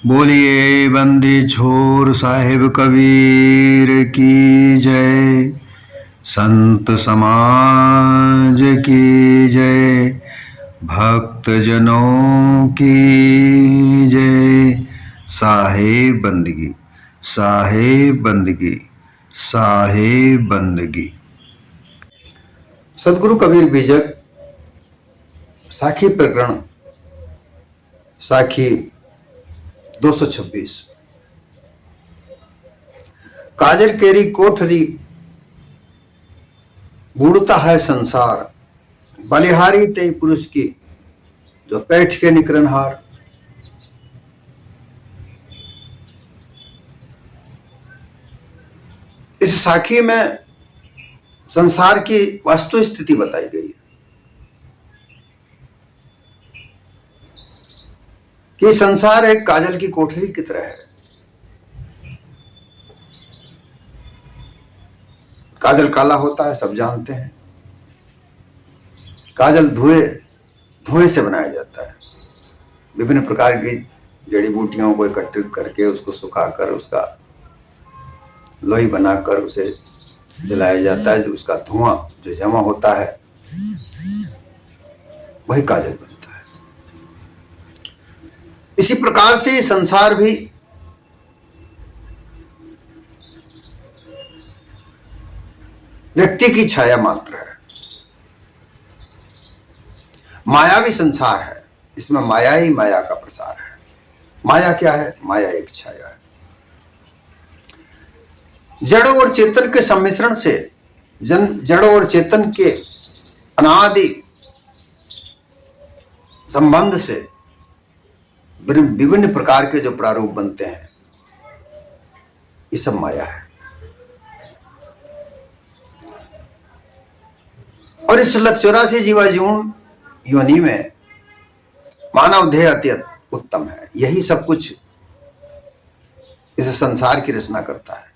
बोलिए बंदी छोर साहिब कबीर की जय। संत समाज की जय। भक्त जनों की जय। साहिब बंदगी, साहिब बंदगी, साहिब बंदगी। सदगुरु कबीर बीजक साखी प्रकरण साखी 226। काजर केरी कोठरी बूढ़ता है संसार, बलिहारी तेई पुरुष की जो पैठ के निकरनहार। इस साखी में संसार की वास्तु स्थिति बताई गई है कि संसार एक काजल की कोठरी की तरह है। काजल काला होता है, सब जानते हैं। काजल धुएं से बनाया जाता है। विभिन्न प्रकार की जड़ी बूटियों को एकत्रित करके उसको सुखाकर उसका लोई बनाकर उसे जलाया जाता है। जो उसका धुआं जो जमा होता है वही काजल बनता है। इसी प्रकार से संसार भी व्यक्ति की छाया मात्र है। मायावी संसार है, इसमें माया ही माया का प्रसार है। माया क्या है? माया एक छाया है। जड़ और चेतन के सम्मिश्रण से, जड़ और चेतन के अनादि संबंध से विभिन्न प्रकार के जो प्रारूप बनते हैं, ये सब माया है। और इस 84 जीवाजून योनि में मानव देह अत्यंत उत्तम है। यही सब कुछ इस संसार की रचना करता है।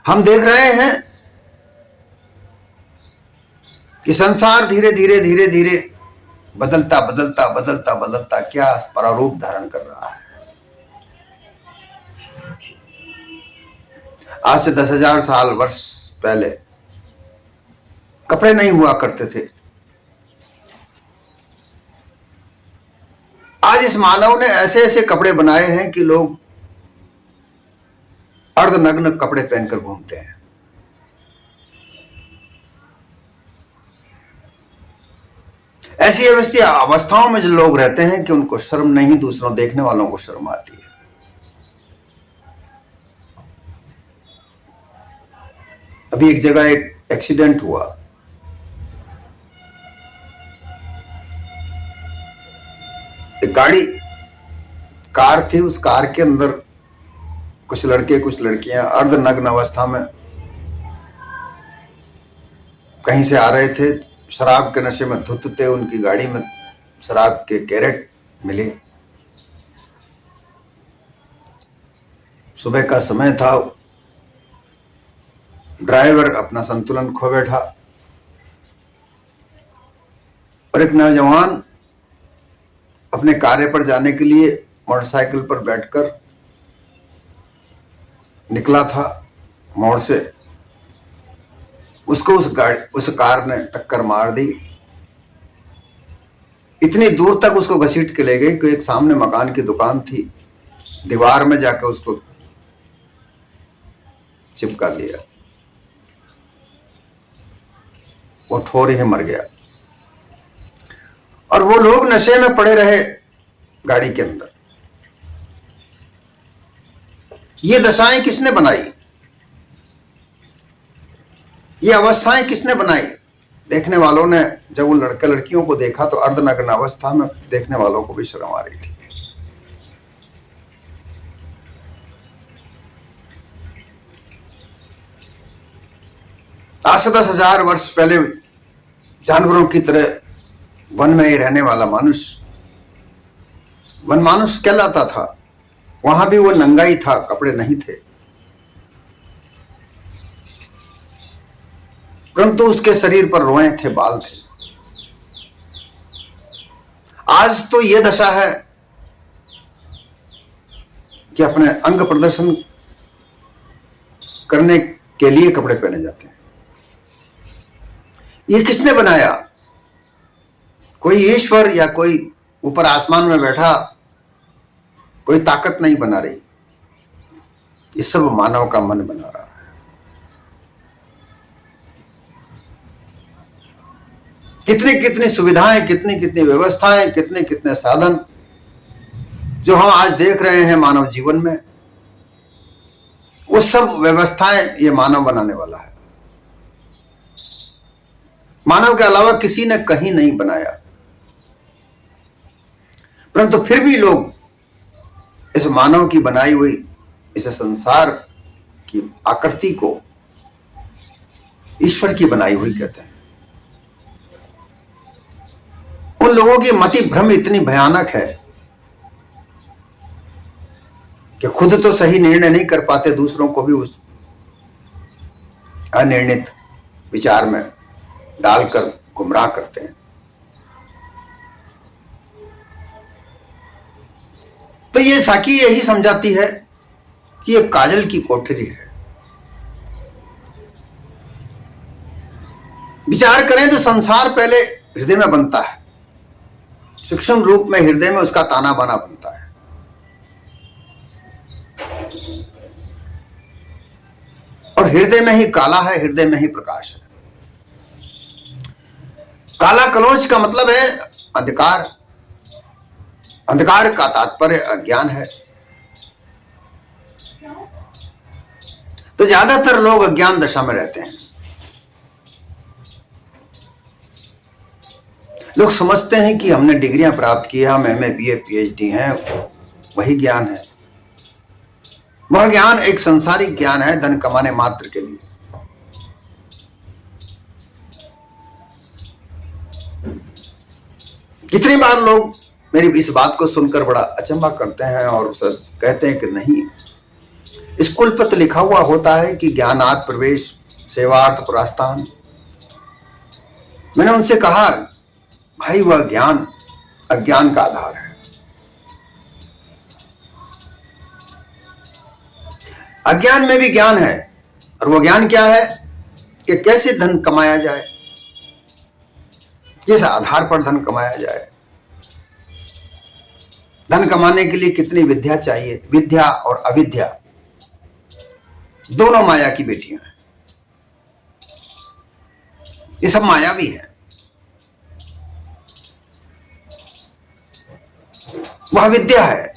हम देख रहे हैं कि संसार धीरे धीरे धीरे धीरे बदलता बदलता बदलता बदलता क्या प्रारूप धारण कर रहा है। आज से 10,000 साल वर्ष पहले कपड़े नहीं हुआ करते थे। आज इस मानव ने ऐसे ऐसे कपड़े बनाए हैं कि लोग अर्धनग्न कपड़े पहनकर घूमते हैं। ऐसी अवस्थाओं में जो लोग रहते हैं कि उनको शर्म नहीं, दूसरों देखने वालों को शर्म आती है। अभी एक जगह एक एक्सीडेंट हुआ। एक कार थी, उस कार के अंदर कुछ लड़के कुछ लड़कियां अर्धनग्न अवस्था में कहीं से आ रहे थे। शराब के नशे में धुत थे। उनकी गाड़ी में शराब के कैरेट मिले। सुबह का समय था। ड्राइवर अपना संतुलन खो बैठा और एक नौजवान अपने कार्य पर जाने के लिए मोटरसाइकिल पर बैठकर निकला था मोड़ से। उसको उस कार ने टक्कर मार दी। इतनी दूर तक उसको घसीट के ले गई कि एक सामने मकान की दुकान थी, दीवार में जाकर उसको चिपका दिया। वो ठोर ही मर गया। और वो लोग नशे में पड़े रहे गाड़ी के अंदर। ये दशाएं किसने बनाई? ये अवस्थाएं किसने बनाई? देखने वालों ने जब उन लड़के लड़कियों को देखा तो अर्धनग्न अवस्था में देखने वालों को भी शर्म आ रही थी। आज से 10,000 वर्ष पहले जानवरों की तरह वन में ही रहने वाला मनुष्य वन मानुष कहलाता था। वहां भी वो नंगा ही था, कपड़े नहीं थे। परंतु उसके शरीर पर रोए थे, बाल थे। आज तो ये दशा है कि अपने अंग प्रदर्शन करने के लिए कपड़े पहने जाते हैं। ये किसने बनाया? कोई ईश्वर या कोई ऊपर आसमान में बैठा कोई ताकत नहीं बना रही, ये सब मानव का मन बना रहा है। कितनी कितनी सुविधाएं, कितनी कितनी व्यवस्थाएं, कितने कितने साधन जो हम आज देख रहे हैं मानव जीवन में, वो सब व्यवस्थाएं ये मानव बनाने वाला है। मानव के अलावा किसी ने कहीं नहीं बनाया, परंतु फिर भी लोग इस मानव की बनाई हुई इस संसार की आकृति को ईश्वर की बनाई हुई कहते हैं। उन लोगों की मति भ्रम इतनी भयानक है कि खुद तो सही निर्णय नहीं कर पाते, दूसरों को भी उस अनिर्णित विचार में डालकर गुमराह करते हैं। तो ये साकी यही समझाती है कि ये काजल की कोठरी है। विचार करें तो संसार पहले हृदय में बनता है, सूक्ष्म रूप में हृदय में उसका ताना बाना बनता है। और हृदय में ही काला है, हृदय में ही प्रकाश है। काला कलोच का मतलब है अंधकार, अंधकार का तात्पर्य अज्ञान है। तो ज्यादातर लोग अज्ञान दशा में रहते हैं। लोग समझते हैं कि हमने डिग्रियां प्राप्त की, हम एमए बीए पीएचडी हैं, वही ज्ञान है। वह ज्ञान एक संसारिक ज्ञान है, धन कमाने मात्र के लिए। कितनी बार लोग मेरी इस बात को सुनकर बड़ा अचंभा करते हैं और कहते हैं कि नहीं, स्कूल पर तो लिखा हुआ होता है कि ज्ञानार्थ प्रवेश सेवार्थ प्रस्थान। मैंने उनसे कहा, भाई वह ज्ञान अज्ञान का आधार है। अज्ञान में भी ज्ञान है, और वो ज्ञान क्या है कि कैसे धन कमाया जाए, किस आधार पर धन कमाया जाए। धन कमाने के लिए कितनी विद्या चाहिए। विद्या और अविद्या दोनों माया की बेटियां हैं। ये सब मायावी है। वह विद्या है।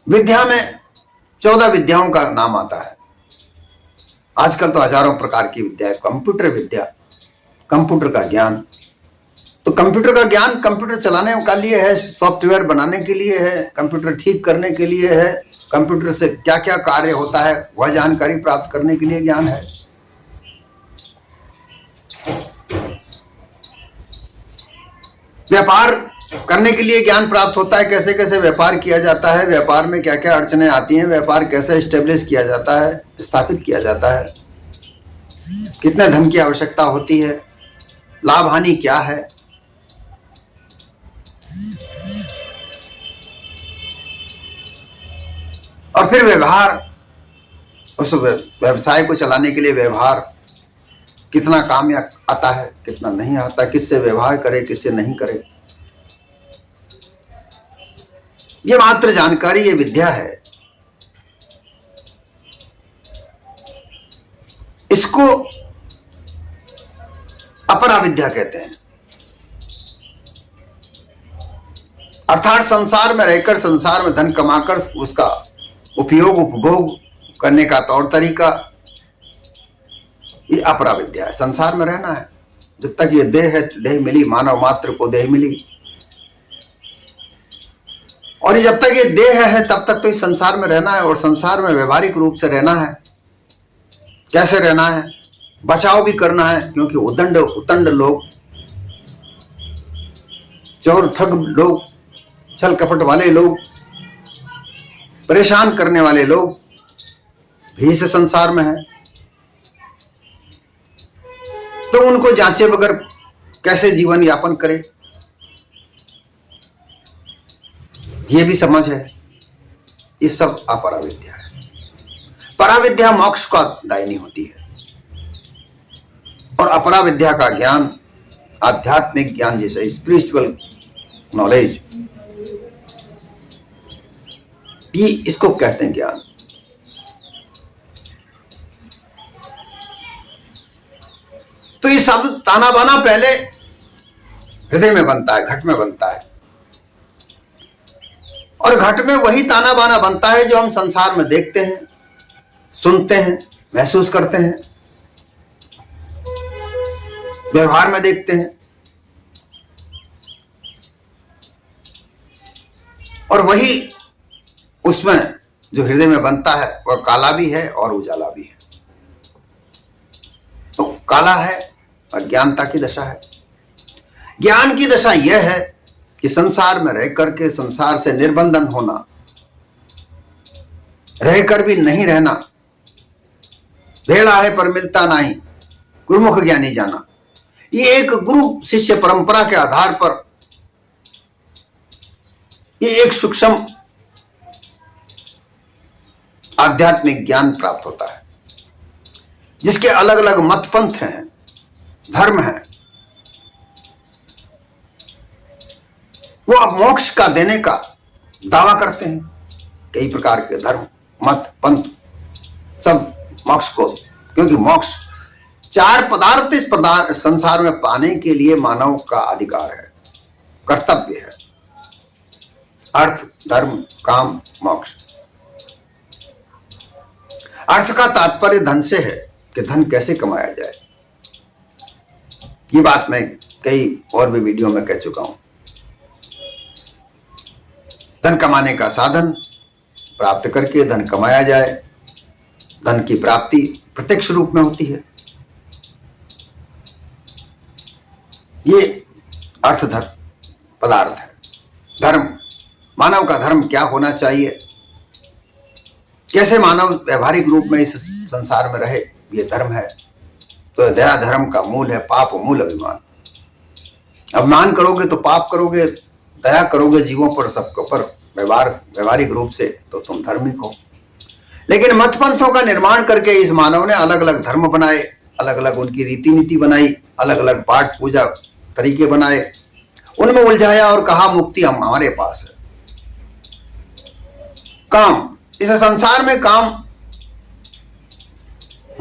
विद्या में 14 विद्याओं का नाम आता है। आजकल तो हजारों प्रकार की विद्या है। कंप्यूटर विद्या, कंप्यूटर का ज्ञान। तो कंप्यूटर का ज्ञान कंप्यूटर चलाने के लिए है, सॉफ्टवेयर बनाने के लिए है, कंप्यूटर ठीक करने के लिए है, कंप्यूटर से क्या क्या कार्य होता है वह जानकारी प्राप्त करने के लिए ज्ञान है। व्यापार करने के लिए ज्ञान प्राप्त होता है, कैसे कैसे व्यापार किया जाता है, व्यापार में क्या क्या अड़चने आती हैं, व्यापार कैसे एस्टेब्लिश किया जाता है, स्थापित किया जाता है, कितने धन की आवश्यकता होती है, लाभ हानि क्या है। और फिर व्यवहार, उस व्यवसाय को चलाने के लिए व्यवहार, कितना काम आता है, कितना नहीं आता, किससे व्यवहार करे, किससे नहीं करे, ये मात्र जानकारी, ये विद्या है। इसको अपरा विद्या कहते हैं। अर्थात संसार में रहकर, संसार में धन कमाकर उसका उपयोग उपभोग करने का तौर तरीका, ये अपरा विद्या है। संसार में रहना है। जब तक ये देह है, देह मिली, मानव मात्र को देह मिली, और जब तक ये देह है तब तक तो इस संसार में रहना है। और संसार में व्यवहारिक रूप से रहना है। कैसे रहना है? बचाव भी करना है, क्योंकि उदंड लोग, चोर ठग लोग, छल कपट वाले लोग, परेशान करने वाले लोग भी इस संसार में है। तो उनको जांचे बगैर कैसे जीवन यापन करे, ये भी समझ है, ये सब अपराविद्या है। पराविद्या मोक्ष का दायिनी होती है और अपराविद्या का ज्ञान आध्यात्मिक ज्ञान जैसे स्पिरिचुअल नॉलेज, ये इसको कहते हैं ज्ञान। तो ये सब ताना बाना पहले हृदय में बनता है, घट में बनता है, और घट में वही ताना बाना बनता है जो हम संसार में देखते हैं, सुनते हैं, महसूस करते हैं, व्यवहार में देखते हैं। और वही उसमें जो हृदय में बनता है वह काला भी है और उजाला भी है। तो काला है अज्ञानता की दशा है। ज्ञान की दशा यह है कि संसार में रह करके संसार से निर्बंधन होना, रहकर भी नहीं रहना, भेड़ा है पर मिलता नहीं, गुरुमुख ज्ञानी जाना। ये एक गुरु शिष्य परंपरा के आधार पर ये एक सूक्ष्म आध्यात्मिक ज्ञान प्राप्त होता है, जिसके अलग अलग मत पंथ हैं, धर्म हैं। वो अब मोक्ष का देने का दावा करते हैं। कई प्रकार के धर्म, मत, पंथ सब मोक्ष को, क्योंकि मोक्ष चार पदार्थ इस संसार में पाने के लिए मानव का अधिकार है, कर्तव्य है। अर्थ, धर्म, काम, मोक्ष। अर्थ का तात्पर्य धन से है कि धन कैसे कमाया जाए। ये बात मैं कई और भी वीडियो में कह चुका हूं। धन कमाने का साधन प्राप्त करके धन कमाया जाए। धन की प्राप्ति प्रत्यक्ष रूप में होती है। ये अर्थ धर्म पदार्थ है। धर्म, मानव का धर्म क्या होना चाहिए, कैसे मानव व्यवहारिक रूप में इस संसार में रहे, ये धर्म है। तो दया धर्म का मूल है, पाप मूल अभिमान। अभिमान करोगे तो पाप करोगे, दया करोगे जीवों पर, सबको पर व्यवहारिक रूप से तो तुम धार्मिक हो। लेकिन मत पंथों का निर्माण करके इस मानव ने अलग अलग धर्म बनाए, अलग अलग उनकी रीति नीति बनाई, अलग अलग पाठ पूजा तरीके बनाए, उनमें उलझाया और कहा मुक्ति हमारे पास है। काम, इस संसार में काम,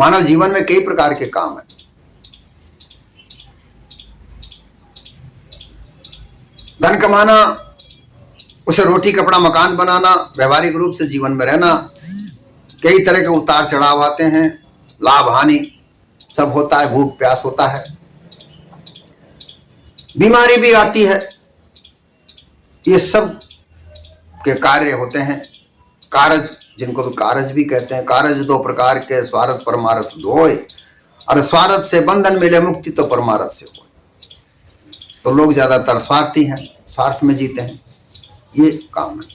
मानव जीवन में कई प्रकार के काम है। धन कमाना, उसे रोटी कपड़ा मकान बनाना, व्यवहारिक रूप से जीवन में रहना, कई तरह के उतार चढ़ाव आते हैं, लाभ हानि सब होता है, भूख प्यास होता है, बीमारी भी आती है। ये सब के कार्य होते हैं। कारज, जिनको भी कारज भी कहते हैं। कारज दो प्रकार के, स्वार्थ परमार्थ दो होय, और स्वार्थ से बंधन मिले मुक्ति तो परमार्थ से होय। तो लोग ज्यादातर स्वार्थी हैं, स्वार्थ में जीते हैं। ये काम है,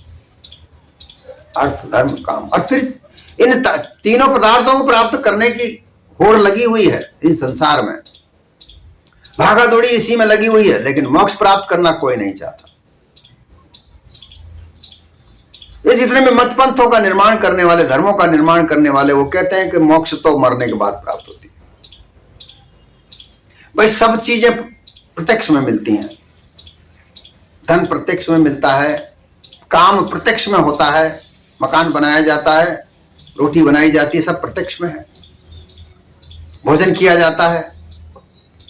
अर्थ, धर्म, काम। और फिर इन तीनों पदार्थों को प्राप्त करने की होड़ लगी हुई है इस संसार में, भागा दौड़ी इसी में लगी हुई है। लेकिन मोक्ष प्राप्त करना कोई नहीं चाहता। ये जितने भी मत पंथों का निर्माण करने वाले, धर्मों का निर्माण करने वाले, वो कहते हैं कि मोक्ष तो मरने के बाद प्राप्त होती है। भाई सब चीजें प्रत्यक्ष में मिलती हैं। धन प्रत्यक्ष में मिलता है, काम प्रत्यक्ष में होता है, मकान बनाया जाता है, रोटी बनाई जाती है, सब प्रत्यक्ष में है। भोजन किया जाता है,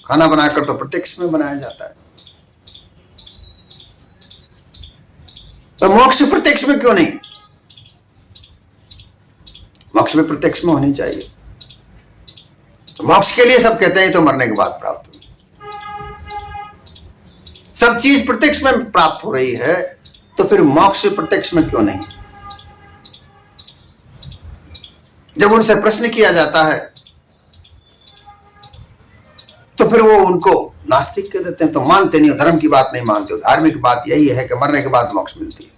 खाना बनाकर तो प्रत्यक्ष में बनाया जाता है। तो मोक्ष प्रत्यक्ष में क्यों नहीं? मोक्ष में प्रत्यक्ष में होनी चाहिए। तो मोक्ष के लिए सब कहते हैं तो मरने के बाद प्राप्त होगी। सब चीज प्रत्यक्ष में प्राप्त हो रही है, तो फिर मोक्ष प्रत्यक्ष में क्यों नहीं? जब उनसे प्रश्न किया जाता है तो फिर वो उनको नास्तिक कह देते हैं। तो मानते नहीं हो, धर्म की बात नहीं मानते हो। धार्मिक बात यही है कि मरने के बाद मोक्ष मिलती है,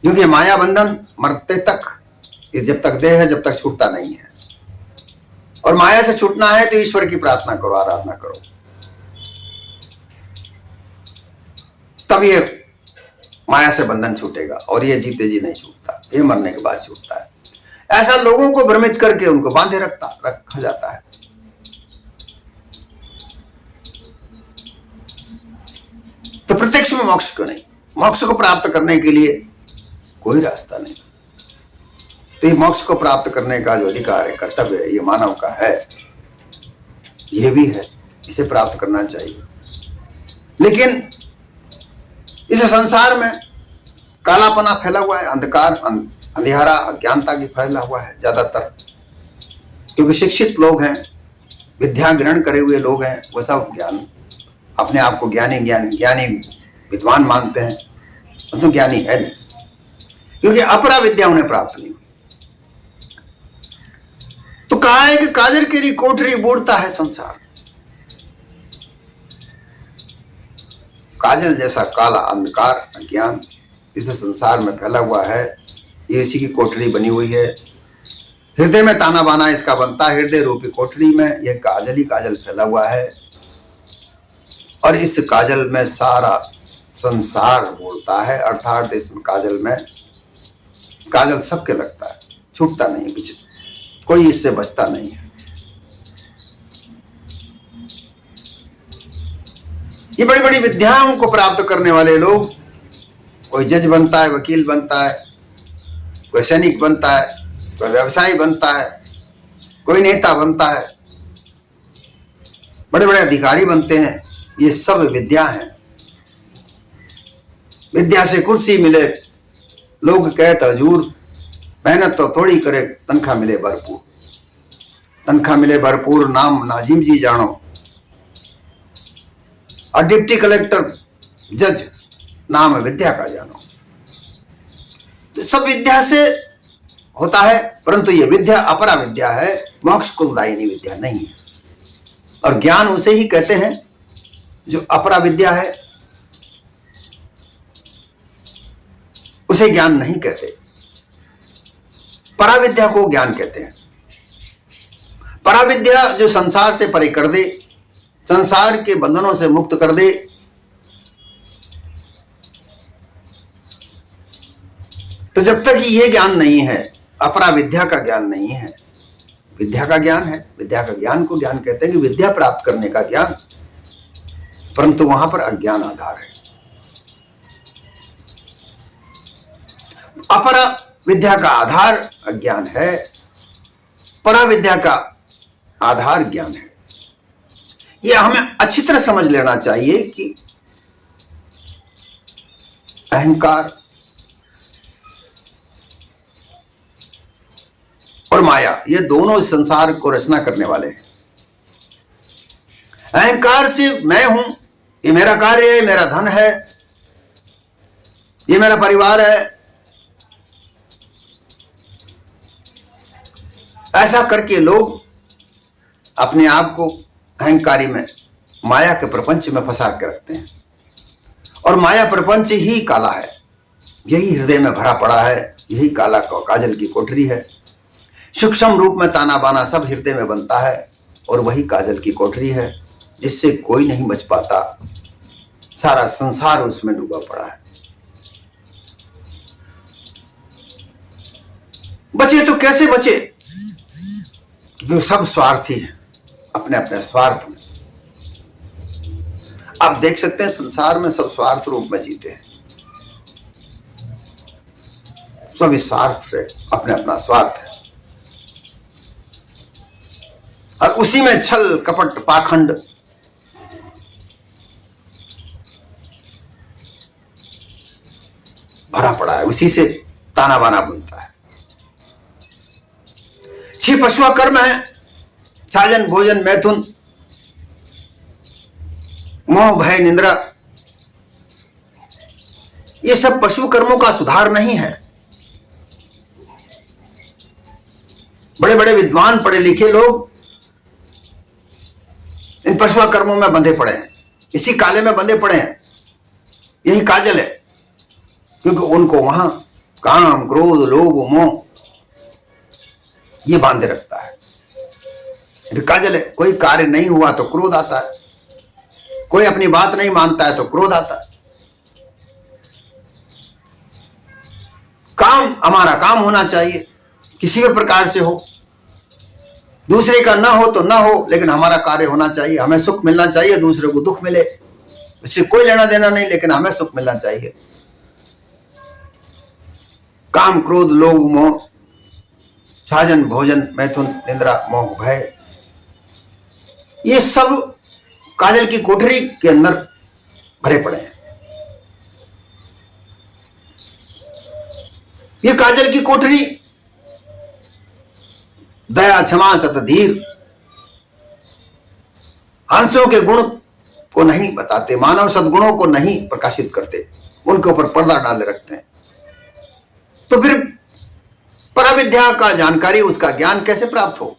क्योंकि माया बंधन मरते तक, ये जब तक देह है जब तक छूटता नहीं है। और माया से छूटना है तो ईश्वर की प्रार्थना करो, आराधना करो, तब ये माया से बंधन छूटेगा, और ये जीते जी नहीं छूटता, ये मरने के बाद छूटता है। ऐसा लोगों को भ्रमित करके उनको बांधे रखा जाता है। तो प्रत्यक्ष में मोक्ष क्यों नहीं? मोक्ष को प्राप्त करने के लिए कोई रास्ता नहीं। तो ये मोक्ष को प्राप्त करने का जो अधिकार है, कर्तव्य है, ये मानव का है, ये भी है, इसे प्राप्त करना चाहिए। लेकिन इस संसार में कालापना फैला हुआ है, अंधकार, अंधियारा, अज्ञानता की फैला हुआ है ज्यादातर, क्योंकि शिक्षित लोग हैं, विद्या ग्रहण करे हुए लोग हैं, वो सब ज्ञान, अपने आप को ज्ञानी विद्वान मानते हैं, तो ज्ञानी है नहीं, क्योंकि अपरा विद्या उन्हें प्राप्त नहीं हुई। तो कहा है कि काजल केरी कोठरी बूढ़ता है संसार। काजल जैसा काला अंधकार, अज्ञान इस संसार में फैला हुआ है, ये इसी की कोठरी बनी हुई है। हृदय में ताना बाना इसका बनता है, हृदय रूपी कोठरी में यह काजल ही काजल फैला हुआ है, और इस काजल में सारा संसार बोलता है। अर्थात इस काजल में, काजल सबके लगता है, छूटता नहीं, पीछे कोई इससे बचता नहीं है। ये बड़ी बड़ी विद्याओं को प्राप्त करने वाले लोग, कोई जज बनता है, वकील बनता है, कोई सैनिक बनता है, कोई व्यवसायी बनता है, कोई नेता बनता है, बड़े बड़े अधिकारी बनते हैं, ये सब विद्या है। विद्या से कुर्सी मिले, लोग कहते हजूर मेहनत तो थोड़ी करे, तनख्वाह मिले भरपूर, तनख्वाह मिले भरपूर, नाम नाजिम जी जानो, और डिप्टी कलेक्टर, जज, नाम विद्या का जानो। तो सब विद्या से होता है, परंतु ये विद्या अपरा विद्या है, मोक्ष को दायिनी विद्या नहीं है। और ज्ञान उसे ही कहते हैं जो अपरा विद्या है, उसे ज्ञान नहीं कहते, पराविद्या को ज्ञान कहते हैं। पराविद्या जो संसार से परे कर दे, संसार के बंधनों से मुक्त कर दे, तो जब तक ये ज्ञान नहीं है, अपरा विद्या का ज्ञान नहीं है, विद्या का ज्ञान है, विद्या का ज्ञान को ज्ञान कहते हैं कि विद्या प्राप्त करने का ज्ञान, परंतु वहां पर अज्ञान आधार है। अपरा विद्या का आधार अज्ञान है, परा विद्या का आधार ज्ञान है। यह हमें अच्छी तरह समझ लेना चाहिए कि अहंकार और माया, ये दोनों इस संसार को रचना करने वाले हैं। अहंकार से मैं हूं, ये मेरा कार्य है, मेरा धन है, ये मेरा परिवार है, ऐसा करके लोग अपने आप को अहंकारी में, माया के प्रपंच में फंसा के रखते हैं। और माया प्रपंच ही काला है, यही हृदय में भरा पड़ा है, यही काला काजल की कोठरी है। सूक्ष्म रूप में ताना बाना सब हृदय में बनता है, और वही काजल की कोठरी है जिससे कोई नहीं बच पाता, सारा संसार उसमें डूबा पड़ा है। बचे तो कैसे बचे? क्योंकि सब स्वार्थी हैं, अपने अपने स्वार्थ में। आप देख सकते हैं संसार में सब स्वार्थ रूप में जीते हैं, सब इस स्वार्थ से, अपने अपना स्वार्थ है, और उसी में छल कपट पाखंड भरा पड़ा है, उसी से ताना बाना बनता है। छी पशुआ कर्म है, छाजन भोजन मैथुन, मोह भय निंद्रा, ये सब पशु कर्मों का सुधार नहीं है। बड़े बड़े विद्वान पढ़े लिखे लोग इन पशुआ कर्मों में बंधे पड़े हैं, इसी काले में बंधे पड़े हैं, यही काजल है। क्योंकि उनको वहां काम, क्रोध, लोभ, मोह ये बांधे रखता है। काजल है, कोई कार्य नहीं हुआ तो क्रोध आता है, कोई अपनी बात नहीं मानता है तो क्रोध आता है। काम हमारा काम होना चाहिए, किसी भी प्रकार से हो, दूसरे का ना हो तो ना हो, लेकिन हमारा कार्य होना चाहिए। हमें सुख मिलना चाहिए, दूसरे को दुख मिले, इससे कोई लेना देना नहीं, लेकिन हमें सुख मिलना चाहिए। काम, क्रोध, लोभ, मोह, छाजन, भोजन, मैथुन, निद्रा, मोह, भय, ये सब काजल की कोठरी के अंदर भरे पड़े हैं। ये काजल की कोठरी दया, क्षमा, सतधीर, हंसों के गुण को नहीं बताते, मानव सद्गुणों को नहीं प्रकाशित करते, उनके ऊपर पर्दा डाले रखते हैं। तो फिर पराविद्या का जानकारी, उसका ज्ञान कैसे प्राप्त हो?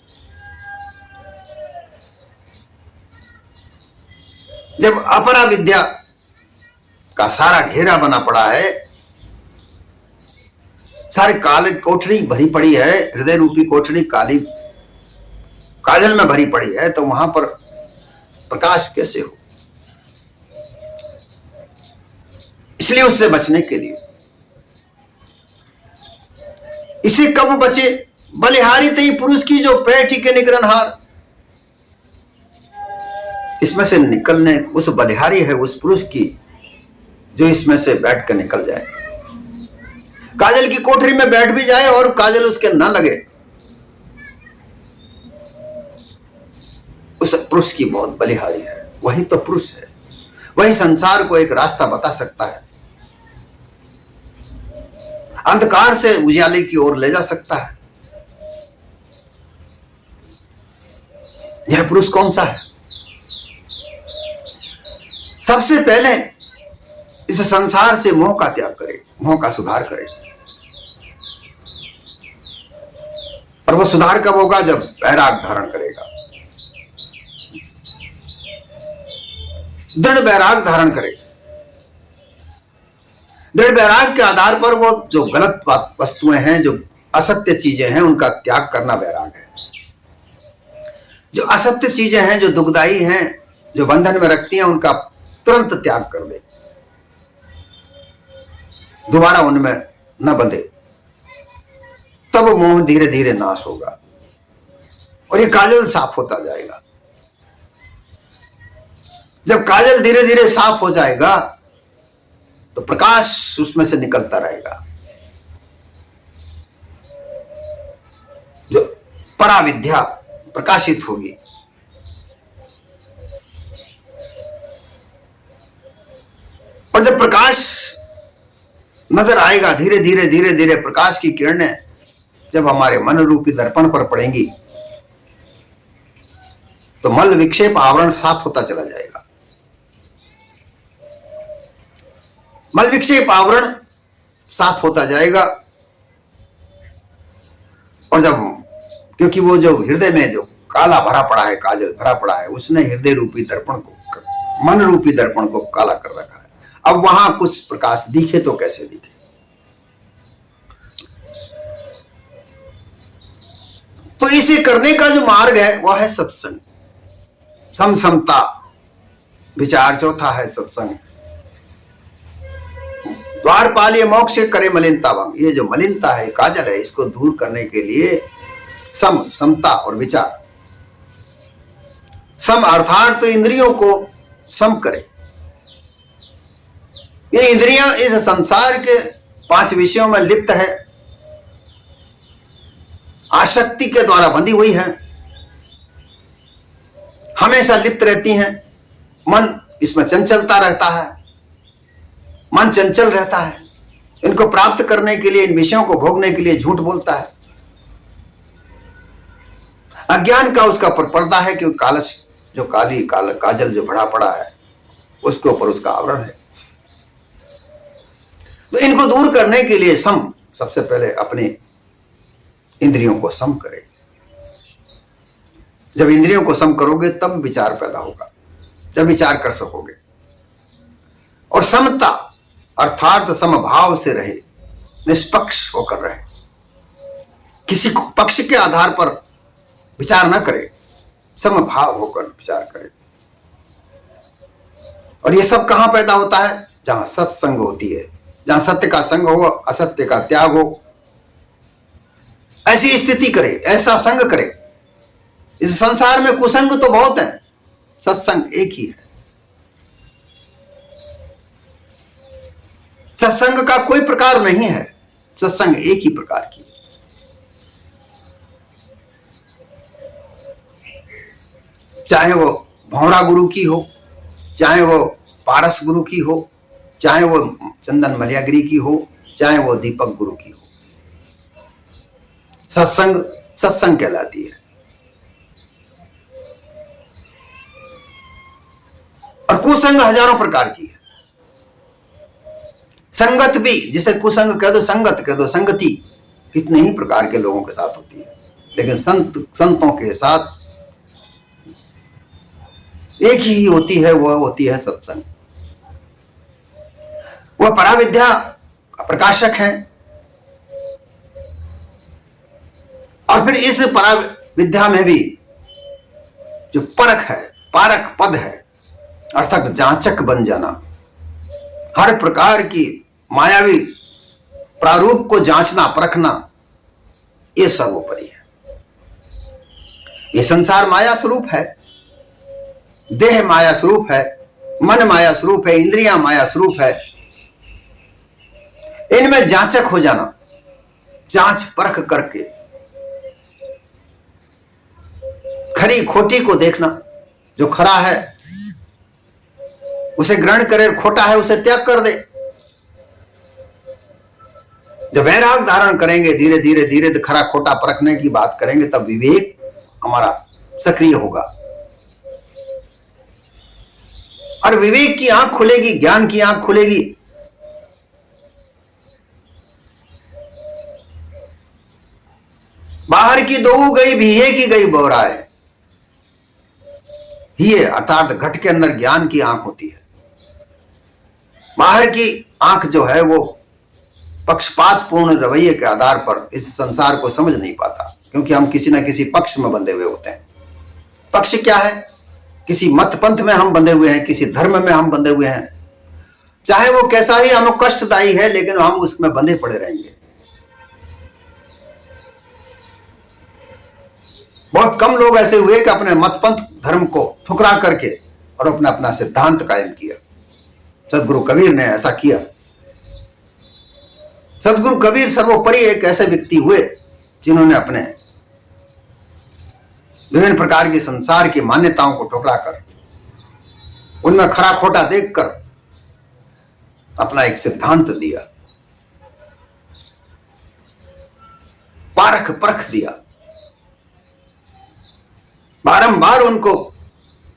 जब अपरा विद्या का सारा घेरा बना पड़ा है, सारी काली कोठरी भरी पड़ी है, हृदय रूपी कोठरी काली काजल में भरी पड़ी है, तो वहां पर प्रकाश कैसे हो? इसलिए उससे बचने के लिए, इसे कब बचे? बलिहारी तई पुरुष की जो पैर ठीके निकरनहार, इसमें से निकलने, उस बलिहारी है उस पुरुष की जो इसमें से बैठ कर निकल जाए, काजल की कोठरी में बैठ भी जाए और काजल उसके न लगे, उस पुरुष की बहुत बलिहारी है। वही तो पुरुष है, वही संसार को एक रास्ता बता सकता है, अंधकार से उजाले की ओर ले जा सकता है। यह पुरुष कौन सा है? सबसे पहले इस संसार से मोह का त्याग करे, मोह का सुधार करे। और वो सुधार कब होगा? जब वैराग धारण करेगा, दृढ़ वैराग धारण करेगा। दृढ़ वैराग के आधार पर वो जो गलत वस्तुएं हैं, जो असत्य चीजें हैं, उनका त्याग करना वैराग है। जो असत्य चीजें हैं, जो दुखदाई हैं, जो बंधन में रखती हैं, उनका तुरंत त्याग कर दे, दोबारा उनमें न बंधे, तब मोह धीरे धीरे नाश होगा और ये काजल साफ होता जाएगा। जब काजल धीरे धीरे साफ हो जाएगा तो प्रकाश उसमें से निकलता रहेगा, जो पराविद्या प्रकाशित होगी। और जब प्रकाश नजर आएगा, धीरे धीरे धीरे धीरे प्रकाश की किरणें जब हमारे मन रूपी दर्पण पर पड़ेंगी, तो मल विक्षेप आवरण साफ होता चला जाएगा। मल विक्षेप आवरण साफ होता जाएगा। और जब, क्योंकि वो जो हृदय में जो काला भरा पड़ा है, काजल भरा पड़ा है, उसने हृदय रूपी दर्पण को, मन रूपी दर्पण को काला कर रखा है। अब वहां कुछ प्रकाश दिखे तो कैसे दिखे? तो इसे करने का जो मार्ग है वह है सत्संग, समता, विचार। चौथा है सत्संग। द्वारपाल ये मोक्ष करे मलिनता भंग। ये जो मलिनता है, काजल है, इसको दूर करने के लिए समता और विचार। सम अर्थात तो इंद्रियों को सम करे। ये इंद्रियां इस संसार के 5 विषयों में लिप्त है, आसक्ति के द्वारा बंधी हुई है, हमेशा लिप्त रहती हैं। मन इसमें चंचलता रहता है, मन चंचल रहता है। इनको प्राप्त करने के लिए, इन विषयों को भोगने के लिए झूठ बोलता है। अज्ञान का उसका पर्दा है कि कालश, जो काजल जो भरा पड़ा है, उसके ऊपर उसका आवरण है। तो इनको दूर करने के लिए सबसे पहले अपने इंद्रियों को सम करे। जब इंद्रियों को सम करोगे तब विचार पैदा होगा, जब विचार कर सकोगे। और समता अर्थात समभाव से रहे, निष्पक्ष होकर रहे, किसी पक्ष के आधार पर विचार न करे, समभाव होकर विचार करे। और ये सब कहां पैदा होता है? जहां सत्संग होती है, जहां सत्य का संग हो, असत्य का त्याग हो, ऐसी स्थिति करे, ऐसा संग करे। इस संसार में कुसंग तो बहुत है, सत्संग एक ही है। सत्संग का कोई प्रकार नहीं है, सत्संग एक ही प्रकार की। चाहे वो भौरा गुरु की हो, चाहे वो पारस गुरु की हो, चाहे वो चंदन मलयागिरी की हो, चाहे वो दीपक गुरु की हो, सत्संग सत्संग कहलाती है। और कुसंग हजारों प्रकार की है। संगत भी, जिसे कुसंग कह दो, संगत कह दो, संगति कितने ही प्रकार के लोगों के साथ होती है, लेकिन संतों के साथ एक ही होती है, वह होती है सत्संग। वह पराविद्या का प्रकाशक है। और फिर इस पराविद्या में भी जो परख है, पारक पद है, अर्थात जांचक बन जाना, हर प्रकार की मायावी प्रारूप को जांचना, परखना, यह सर्वोपरि है। यह संसार माया स्वरूप है, देह माया स्वरूप है, मन माया स्वरूप है, इंद्रियां माया स्वरूप है। इनमें जांचक हो जाना, जांच परख करके खरी खोटी को देखना, जो खरा है उसे ग्रहण करे, खोटा है उसे त्याग कर दे। जब वैराग धारण करेंगे, धीरे धीरे धीरे खरा खोटा परखने की बात करेंगे, तब विवेक हमारा सक्रिय होगा और विवेक की आंख खुलेगी, ज्ञान की आंख खुलेगी। बाहर की दो गई भीये की गई बोराए, ये अर्थात घट के अंदर ज्ञान की आंख होती है। बाहर की आंख जो है वो पक्षपात पूर्ण रवैये के आधार पर इस संसार को समझ नहीं पाता, क्योंकि हम किसी न किसी पक्ष में बंधे हुए होते हैं। पक्ष क्या है? किसी मत पंथ में हम बंधे हुए हैं, किसी धर्म में हम बंधे हुए हैं, चाहे वो कैसा ही हमें कष्टदायी है, लेकिन हम उसमें बंधे पड़े रहेंगे। बहुत कम लोग ऐसे हुए कि अपने मत पंथ धर्म को ठुकरा करके और अपना अपना सिद्धांत कायम किया। सदगुरु कबीर ने ऐसा किया। सदगुरु कबीर सर्वोपरि एक ऐसे व्यक्ति हुए जिन्होंने अपने विभिन्न प्रकार की संसार की मान्यताओं को ठुकरा कर, उनमें खरा खोटा देखकर अपना एक सिद्धांत दिया, पारख परख दिया। बारंबार उनको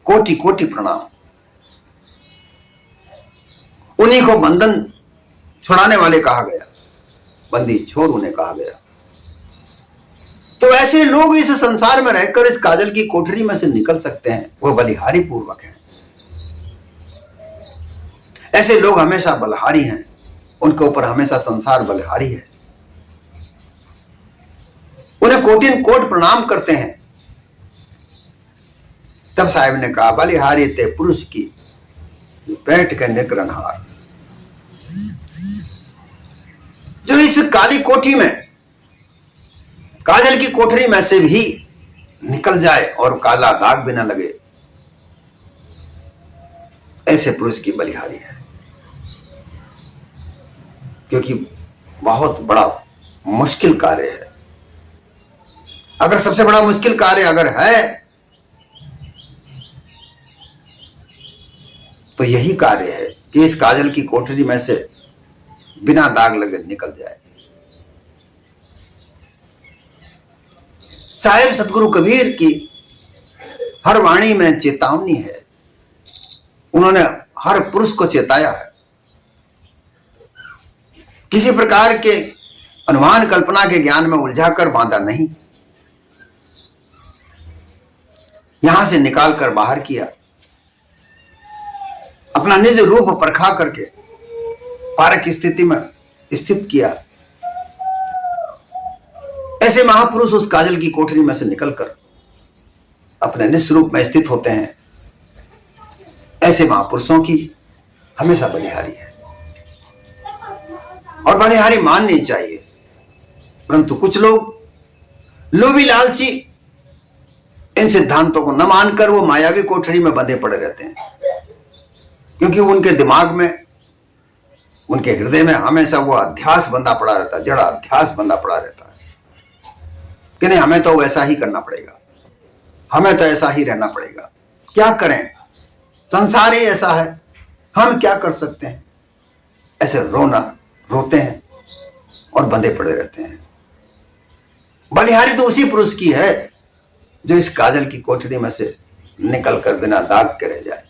कोटि कोटि प्रणाम। उन्हीं को बंधन छुड़ाने वाले कहा गया, बंदी छोड़ उन्हें कहा गया। तो ऐसे लोग इस संसार में रहकर इस काजल की कोठरी में से निकल सकते हैं, वह बलिहारी पूर्वक हैं। ऐसे लोग हमेशा बलहारी हैं, उनके ऊपर हमेशा संसार बलहारी है। उन्हें कोटिन कोट प्रणाम करते हैं। तब साहिब ने कहा, बलिहारी ते पुरुष की बैठ के निकरनहार। जो इस काली कोठी में, काजल की कोठरी में से भी निकल जाए और काला दाग भी ना लगे, ऐसे पुरुष की बलिहारी है। क्योंकि बहुत बड़ा मुश्किल कार्य है। अगर सबसे बड़ा मुश्किल कार्य अगर है तो यही कार्य है कि इस काजल की कोठरी में से बिना दाग लगे निकल जाए। साहिब सतगुरु कबीर की हर वाणी में चेतावनी है। उन्होंने हर पुरुष को चेताया है। किसी प्रकार के अनुमान कल्पना के ज्ञान में उलझाकर बांधा नहीं, यहां से निकालकर बाहर किया, अपना निज रूप परखा करके पारक स्थिति में स्थित किया। ऐसे महापुरुष उस काजल की कोठरी में से निकलकर अपने निज रूप में स्थित होते हैं। ऐसे महापुरुषों की हमेशा बलिहारी है। और बलिहारी माननी चाहिए। परंतु कुछ लोग लोभी लालची इन सिद्धांतों को न मानकर वो मायावी कोठरी में बंधे पड़े रहते हैं, क्योंकि उनके दिमाग में, उनके हृदय में हमेशा वो अध्यास बंधा पड़ा रहता है, जड़ा अध्यास बंधा पड़ा रहता है कि नहीं, हमें तो वैसा ही करना पड़ेगा, हमें तो ऐसा ही रहना पड़ेगा। क्या करें, संसार ही ऐसा है, हम क्या कर सकते हैं। ऐसे रोते हैं और बंधे पड़े रहते हैं। बलिहारी तो उसी पुरुष की है जो इस काजल की कोठरी में से निकलकर बिना दाग के रह जाए।